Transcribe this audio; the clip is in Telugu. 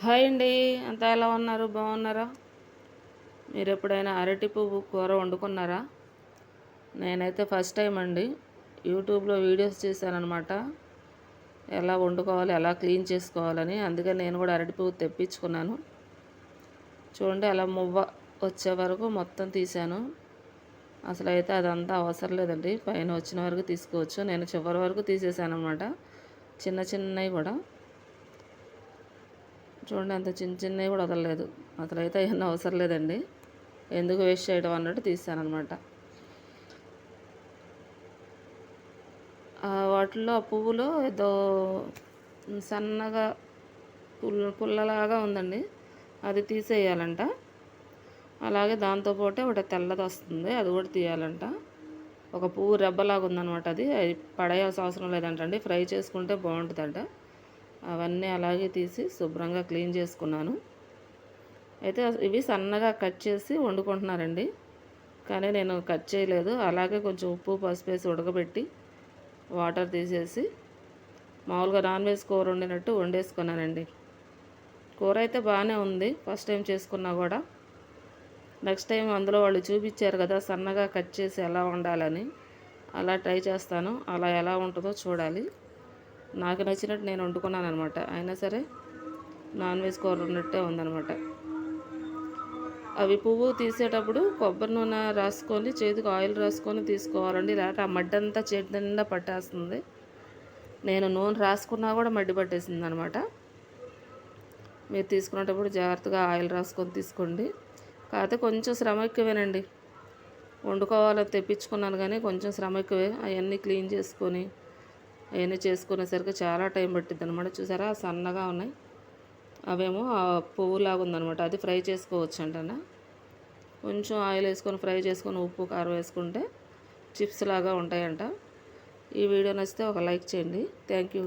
హాయ్ అండి. అంతా ఎలా ఉన్నారు? బాగున్నారా? మీరు ఎప్పుడైనా అరటి పువ్వు కూర వండుకున్నారా? నేనైతే ఫస్ట్ టైం అండి. యూట్యూబ్లో వీడియోస్ చూశానమాట, ఎలా వండుకోవాలి, ఎలా క్లీన్ చేసుకోవాలని. అందుకని నేను కూడా అరటి పువ్వు తెప్పించుకున్నాను. చూడండి, అలా మువ్వ వచ్చే వరకు మొత్తం తీసాను. అసలు అయితే అదంతా అవసరం లేదండి, పైన వచ్చిన వరకు తీసుకోవచ్చు. నేను చివరి వరకు తీసేసాను అనమాట, చిన్న చిన్నవి కూడా. చూడండి, అంత చిన్న చిన్నవి కూడా వదలలేదు. అసలు అయితే అవన్నీ అవసరం లేదండి, ఎందుకు వేస్ట్ చేయడం అన్నట్టు తీసానమాట. వాటిల్లో ఆ పువ్వులో ఏదో సన్నగా పుల్లలాగా ఉందండి, అది తీసేయాలంట. అలాగే దాంతోపాటు ఒకటి తెల్లది వస్తుంది, అది కూడా తీయాలంట. ఒక పువ్వు రెబ్బలాగా ఉందనమాట, అది పడేయాల్సిన అవసరం లేదంటండి, ఫ్రై చేసుకుంటే బాగుంటుందంట. అవన్నీ అలాగే తీసి శుభ్రంగా క్లీన్ చేసుకున్నాను. అయితే ఇవి సన్నగా కట్ చేసి వండుకుంటున్నారండి, కానీ నేను కట్ చేయలేదు. అలాగే కొంచెం ఉప్పు పసుపు వేసి ఉడకబెట్టి వాటర్ తీసేసి మామూలుగా నాన్ వెజ్ కూర వండినట్టు వండేసుకున్నానండి. కూర అయితే బాగానే ఉంది, ఫస్ట్ టైం చేసుకున్నా కూడా. నెక్స్ట్ టైం అందులో వాళ్ళు చూపించారు కదా సన్నగా కట్ చేసి ఎలా వండాలని, అలా ట్రై చేస్తాను. అలా ఎలా ఉంటుందో చూడాలి. నాకు నచ్చినట్టు నేను వండుకున్నాను అనమాట. అయినా సరే నాన్ వెజ్ కూర ఉన్నట్టే ఉందనమాట. అవి పువ్వు తీసేటప్పుడు కొబ్బరి నూనె రాసుకొని, చేతికి ఆయిల్ రాసుకొని తీసుకోవాలండి, లేకపోతే ఆ మడ్డి అంతా చేతి నిండా పట్టేస్తుంది. నేను నూనె రాసుకున్నా కూడా మడ్డి పట్టేసింది అనమాట. మీరు తీసుకునేటప్పుడు జాగ్రత్తగా ఆయిల్ రాసుకొని తీసుకోండి. కాకపోతే కొంచెం శ్రమ ఎక్కువేనండి, వండుకోవాలని తెప్పించుకున్నాను కానీ కొంచెం శ్రమ ఎక్కువే. అవన్నీ క్లీన్ చేసుకొని అవన్నీ చేసుకునేసరికి చాలా టైం పట్టిద్ది అనమాట. చూసారా, సన్నగా ఉన్నాయి. అవేమో పువ్వులాగా ఉందనమాట, అది ఫ్రై చేసుకోవచ్చు అంటనా. కొంచెం ఆయిల్ వేసుకొని ఫ్రై చేసుకొని ఉప్పు కారం వేసుకుంటే చిప్స్ లాగా ఉంటాయంట. ఈ వీడియో నచ్చితే ఒక లైక్ చేయండి. Thank you.